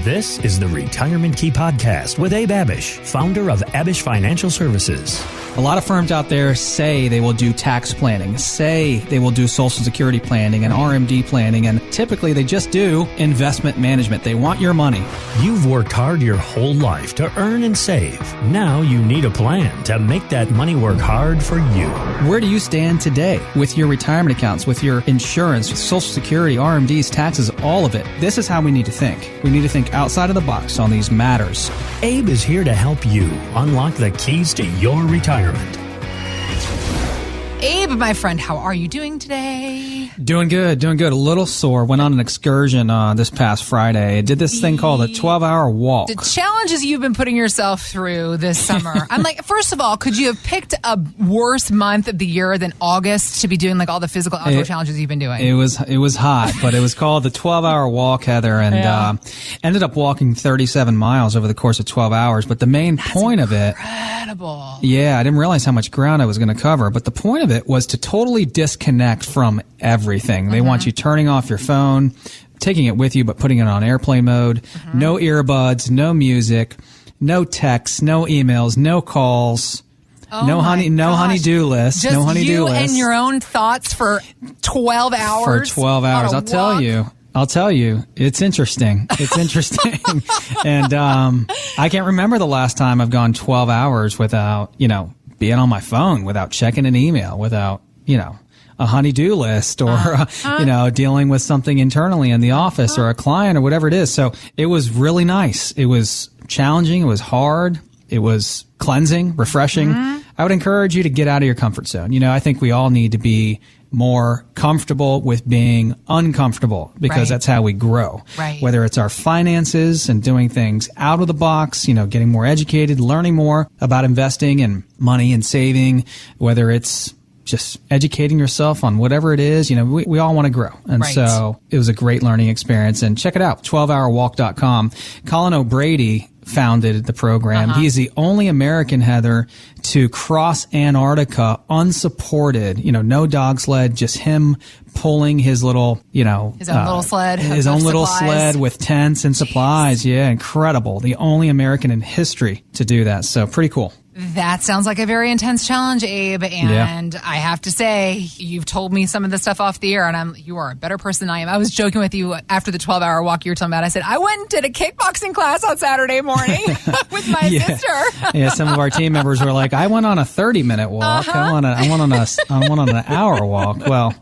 This is the Retirement Key Podcast with Abe Abish, founder of Abish Financial Services. A lot of firms out there say they will do tax planning, say they will do Social Security planning and RMD planning, and typically they just do investment management. They want your money. You've worked hard your whole life to earn and save. Now you need a plan to make that money work hard for you. Where do you stand today with your retirement accounts, with your insurance, with Social Security, RMDs, taxes, all of it? This is how we need to think. We need to think outside of the box on these matters. Abe is here to help you unlock the keys to your retirement. Abe, my friend, how are you doing today? Doing good. A little sore. Went on an excursion this past Friday. Did this thing called a 12-hour walk. The challenges you've been putting yourself through this summer. I'm like, first of all, could you have picked a worse month of the year than August to be doing like all the physical outdoor challenges you've been doing? It was hot, but it was called the 12-hour walk, Heather, and ended up walking 37 miles over the course of 12 hours. But the main point of it... Incredible. Yeah, I didn't realize how much ground I was going to cover, but the point of it was to totally disconnect from everything. They want you turning off your phone, taking it with you, but putting it on airplane mode, no earbuds, no music, no texts, no emails, no calls. No honey-do list. Just no honey-do list. And your own thoughts for 12 hours. For 12 hours. I'll tell you, it's interesting. And I can't remember the last time I've gone 12 hours without, being on my phone, without checking an email, without, a honey-do list or, dealing with something internally in the office or a client or whatever it is. So it was really nice. It was challenging. It was hard. It was cleansing, refreshing. I would encourage you to get out of your comfort zone. I think we all need to be more comfortable with being uncomfortable because that's how we grow. Right. Whether it's our finances and doing things out of the box, getting more educated, learning more about investing and money and saving, whether it's just educating yourself on whatever it is, we all want to grow. And so it was a great learning experience. And check it out, 12hourwalk.com. Colin O'Brady founded the program. He is the only American, Heather, to cross Antarctica unsupported, no dog sled, just him pulling his little, his own little sled with tents and supplies. Yeah, incredible. The only American in history to do that. So pretty cool. That sounds like a very intense challenge, Abe. And I have to say, you've told me some of the stuff off the air, and you are a better person than I am. I was joking with you after the 12-hour walk you were talking about. I said, I went and did a kickboxing class on Saturday morning with my sister. Yeah, some of our team members were like, I went on a 30-minute walk. I went on an hour walk. Well,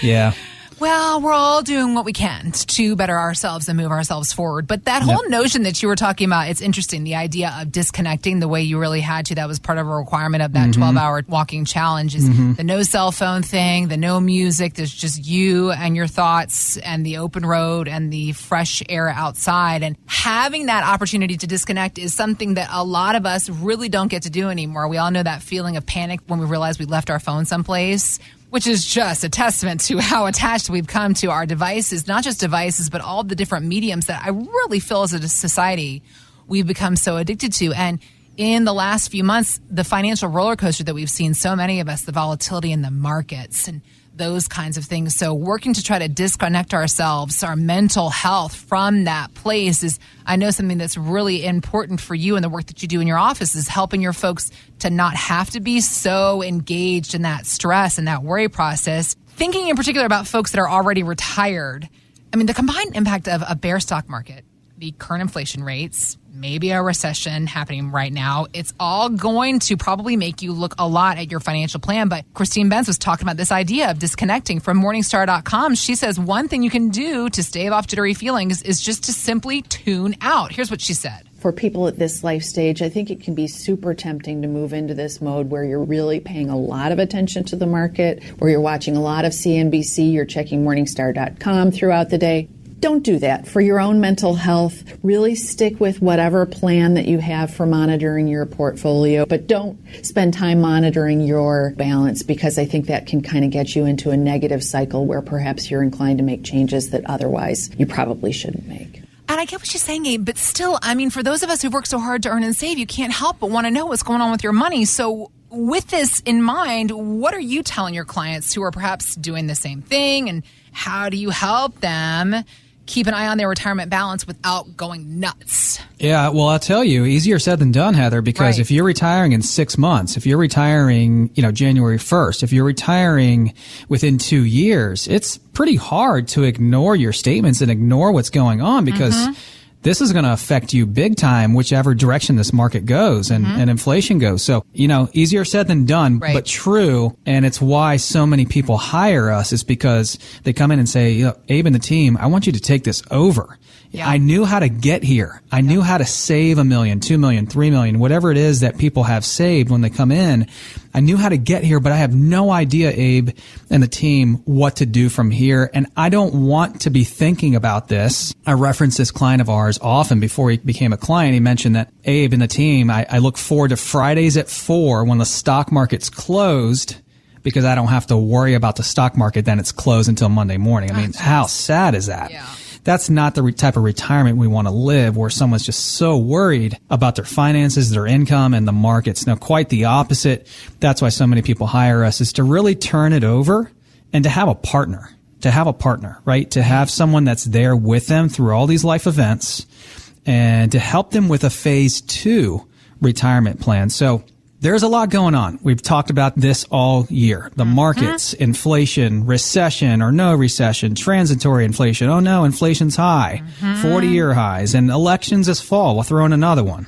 yeah. Well, we're all doing what we can to better ourselves and move ourselves forward. But that whole notion that you were talking about, it's interesting. The idea of disconnecting the way you really had to, that was part of a requirement of that 12-hour walking challenge is the no cell phone thing, the no music. There's just you and your thoughts and the open road and the fresh air outside. And having that opportunity to disconnect is something that a lot of us really don't get to do anymore. We all know that feeling of panic when we realize we left our phone someplace, which is just a testament to how attached we've come to our devices, not just devices, but all the different mediums that I really feel as a society we've become so addicted to. And in the last few months, the financial roller coaster that we've seen, so many of us, the volatility in the markets and those kinds of things. So working to try to disconnect ourselves, our mental health from that place is, I know, something that's really important for you and the work that you do in your office is helping your folks to not have to be so engaged in that stress and that worry process. Thinking in particular about folks that are already retired, I mean, the combined impact of a bear stock market, the current inflation rates, maybe a recession happening right now, it's all going to probably make you look a lot at your financial plan. But Christine Benz was talking about this idea of disconnecting from Morningstar.com. She says one thing you can do to stave off jittery feelings is just to simply tune out. Here's what she said. For people at this life stage, I think it can be super tempting to move into this mode where you're really paying a lot of attention to the market, where you're watching a lot of CNBC, you're checking Morningstar.com throughout the day. Don't do that. For your own mental health, really stick with whatever plan that you have for monitoring your portfolio, but don't spend time monitoring your balance, because I think that can kind of get you into a negative cycle where perhaps you're inclined to make changes that otherwise you probably shouldn't make. And I get what she's saying, Abe, but still, I mean, for those of us who've worked so hard to earn and save, you can't help but want to know what's going on with your money. So with this in mind, what are you telling your clients who are perhaps doing the same thing, and how do you help them keep an eye on their retirement balance without going nuts? Yeah, well, I'll tell you, easier said than done, Heather, because if you're retiring in 6 months, if you're retiring, January 1st, if you're retiring within 2 years, it's pretty hard to ignore your statements and ignore what's going on because this is going to affect you big time, whichever direction this market goes and inflation goes. So, easier said than done, but true. And it's why so many people hire us is because they come in and say, Abe and the team, I want you to take this over. Yeah. I knew how to get here. I knew how to save $1 million, $2 million, $3 million, whatever it is that people have saved when they come in. I knew how to get here, but I have no idea, Abe and the team, what to do from here. And I don't want to be thinking about this. I reference this client of ours often before he became a client. He mentioned that Abe and the team, I look forward to Fridays at 4 when the stock market's closed because I don't have to worry about the stock market. Then it's closed until Monday morning. I mean, how sad is that? Yeah. That's not the type of retirement we want to live, where someone's just so worried about their finances, their income, and the markets. Now, quite the opposite. That's why so many people hire us, is to really turn it over and to have a partner. Right? To have someone that's there with them through all these life events and to help them with a phase 2 retirement plan. So there's a lot going on. We've talked about this all year. The markets, inflation, recession or no recession, transitory inflation. Oh no, inflation's high, 40-year highs, and elections this fall. We'll throw in another one.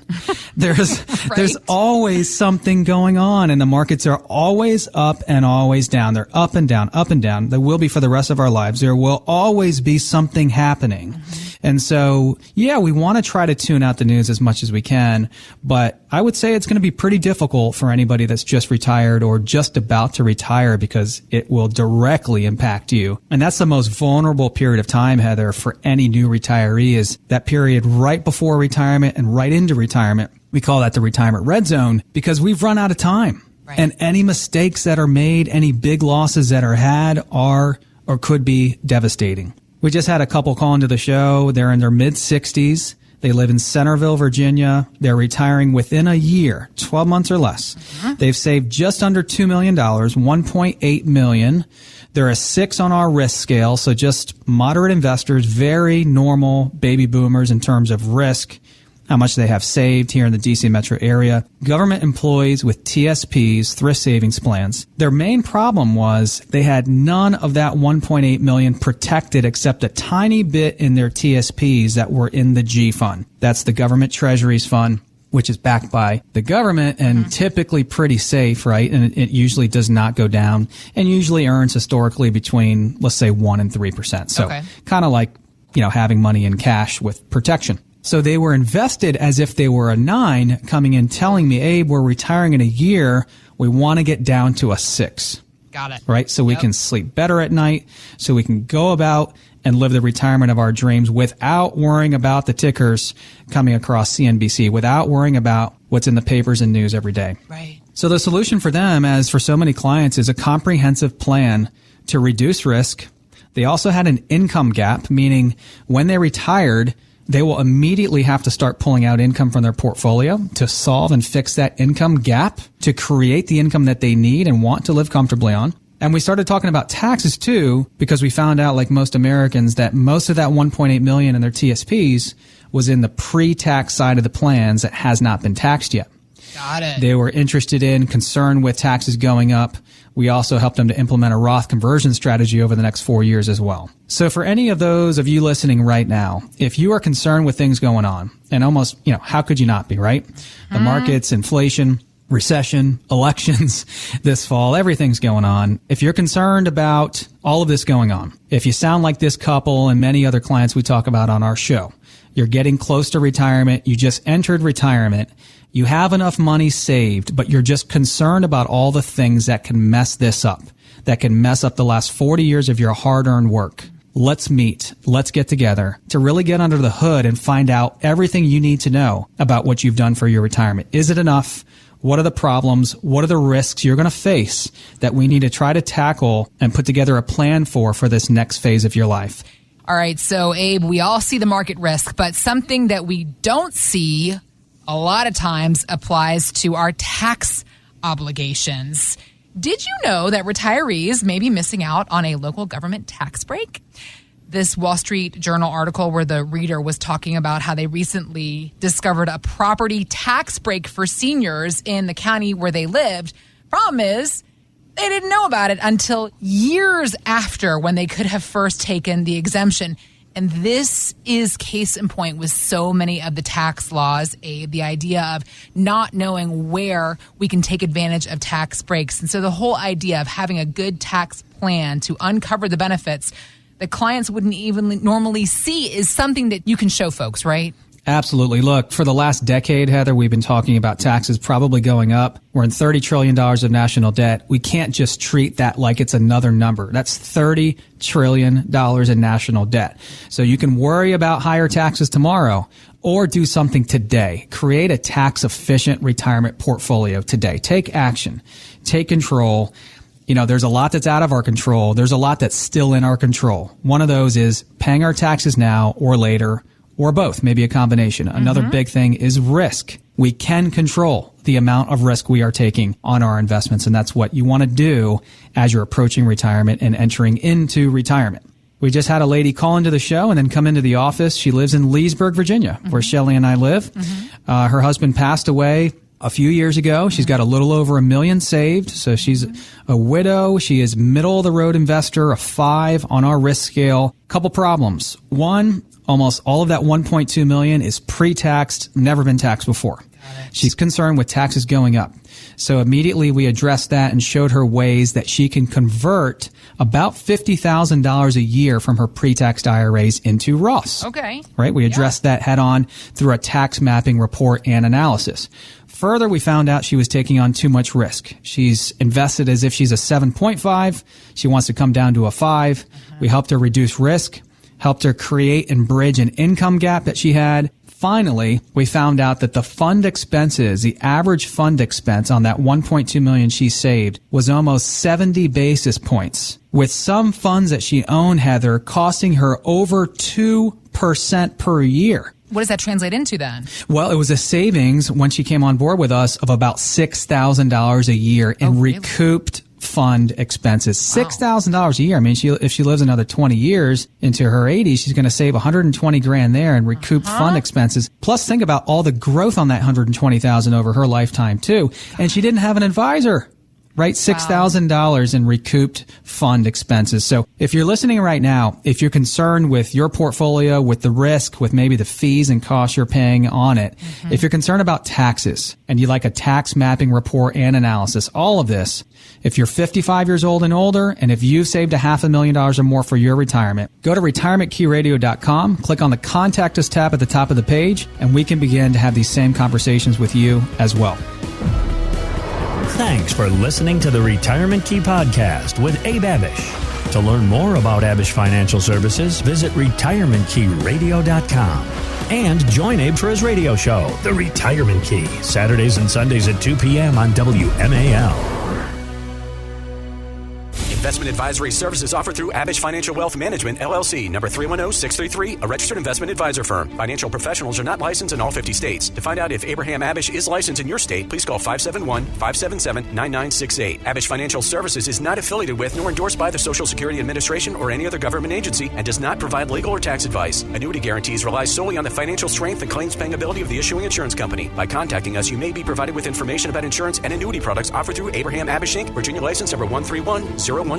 There's always something going on, and the markets are always up and always down. They're up and down, up and down. They will be for the rest of our lives. There will always be something happening. And so, we want to try to tune out the news as much as we can, but I would say it's going to be pretty difficult for anybody that's just retired or just about to retire because it will directly impact you. And that's the most vulnerable period of time, Heather, for any new retiree, is that period right before retirement and right into retirement. We call that the retirement red zone because we've run out of time. Right. And any mistakes that are made, any big losses that are had are or could be devastating. We just had a couple call into the show. They're in their mid-60s. They live in Centerville, Virginia. They're retiring within a year, 12 months or less. They've saved just under $2 million, $1.8 million. They're a 6 on our risk scale, so just moderate investors, very normal baby boomers in terms of risk, how much they have saved here in the DC metro area. Government employees with TSPs, thrift savings plans. Their main problem was they had none of that $1.8 million protected except a tiny bit in their TSPs that were in the G fund. That's the government treasuries fund, which is backed by the government and typically pretty safe, right? And it usually does not go down and usually earns historically between, let's say, 1% and 3%. So kind of like, having money in cash with protection. So they were invested as if they were a 9, coming in telling me, Abe, we're retiring in a year. We want to get down to a 6. Got it. Right? So we can sleep better at night, so we can go about and live the retirement of our dreams without worrying about the tickers coming across CNBC, without worrying about what's in the papers and news every day. Right. So the solution for them, as for so many clients, is a comprehensive plan to reduce risk. They also had an income gap, meaning when they retired, they will immediately have to start pulling out income from their portfolio to solve and fix that income gap, to create the income that they need and want to live comfortably on. And we started talking about taxes too, because we found out, like most Americans, that most of that $1.8 million in their TSPs was in the pre-tax side of the plans that has not been taxed yet. Got it. They were concerned with taxes going up. We also helped them to implement a Roth conversion strategy over the next 4 years as well. So for any of those of you listening right now, if you are concerned with things going on, and almost, how could you not be, right? The markets, inflation, recession, elections this fall, everything's going on. If you're concerned about all of this going on, if you sound like this couple and many other clients we talk about on our show, you're getting close to retirement, you just entered retirement, you have enough money saved, but you're just concerned about all the things that can mess this up, that can mess up the last 40 years of your hard-earned work. Let's meet. Let's get together to really get under the hood and find out everything you need to know about what you've done for your retirement. Is it enough? What are the problems? What are the risks you're going to face that we need to try to tackle and put together a plan for this next phase of your life? All right. So, Abe, we all see the market risk, but something that we don't see a lot of times applies to our tax obligations. Did you know that retirees may be missing out on a local government tax break? this Wall Street Journal article where the reader was talking about how they recently discovered a property tax break for seniors in the county where they lived. Problem is, they didn't know about it until years after, when they could have first taken the exemption. And this is case in point with so many of the tax laws, Abe, the idea of not knowing where we can take advantage of tax breaks. And so the whole idea of having a good tax plan to uncover the benefits that clients wouldn't even normally see is something that you can show folks, right? Absolutely. Look, for the last decade, Heather, we've been talking about taxes probably going up. We're in $30 trillion of national debt. We can't just treat that like it's another number. That's $30 trillion in national debt. So you can worry about higher taxes tomorrow or do something today. Create a tax-efficient retirement portfolio today. Take action. Take control. You know, there's a lot that's out of our control. There's a lot that's still in our control. One of those is paying our taxes now or later, or both, maybe a combination. Another big thing is risk. We can control the amount of risk we are taking on our investments, and that's what you want to do as you're approaching retirement and entering into retirement. We just had a lady call into the show and then come into the office. She lives in Leesburg, Virginia, where Shelley and I live. Her husband passed away a few years ago. She's got a little over $1 million saved. So she's a widow. She is middle of the road investor, a 5 on our risk scale. Couple problems. One, almost all of that $1.2 million is pre-taxed, never been taxed before. She's concerned with taxes going up. So immediately we addressed that and showed her ways that she can convert about $50,000 a year from her pre-taxed IRAs into Roths. Okay. Right? We addressed that head on through a tax mapping report and analysis. Further, we found out she was taking on too much risk. She's invested as if she's a 7.5. She wants to come down to a 5. We helped her reduce risk, helped her create and bridge an income gap that she had. Finally, we found out that the fund expenses, the average fund expense on that $1.2 million she saved was almost 70 basis points, with some funds that she owned, Heather, costing her over 2% per year. What does that translate into then? Well, it was a savings when she came on board with us of about $6,000 a year in recouped fund expenses. $6,000 a year. I mean, if she lives another 20 years into her 80s, she's going to save $120,000 there in recouped fund expenses. Plus, think about all the growth on that $120,000 over her lifetime too. And she didn't have an advisor. Right? $6,000 in recouped fund expenses. So if you're listening right now, if you're concerned with your portfolio, with the risk, with maybe the fees and costs you're paying on it, if you're concerned about taxes and you like a tax mapping report and analysis, all of this, if you're 55 years old and older, and if you've saved $500,000 or more for your retirement, go to retirementkeyradio.com, click on the Contact Us tab at the top of the page, and we can begin to have these same conversations with you as well. Thanks for listening to the Retirement Key Podcast with Abe Abish. To learn more about Abish Financial Services, visit retirementkeyradio.com. And join Abe for his radio show, The Retirement Key, Saturdays and Sundays at 2 p.m. on WMAL. Investment advisory services offered through Abish Financial Wealth Management, LLC, number 310633, a registered investment advisor firm. Financial professionals are not licensed in all 50 states. To find out if Abraham Abish is licensed in your state, please call 571-577-9968. Abish Financial Services is not affiliated with nor endorsed by the Social Security Administration or any other government agency and does not provide legal or tax advice. Annuity guarantees rely solely on the financial strength and claims paying ability of the issuing insurance company. By contacting us, you may be provided with information about insurance and annuity products offered through Abraham Abish Inc., Virginia license number 131017.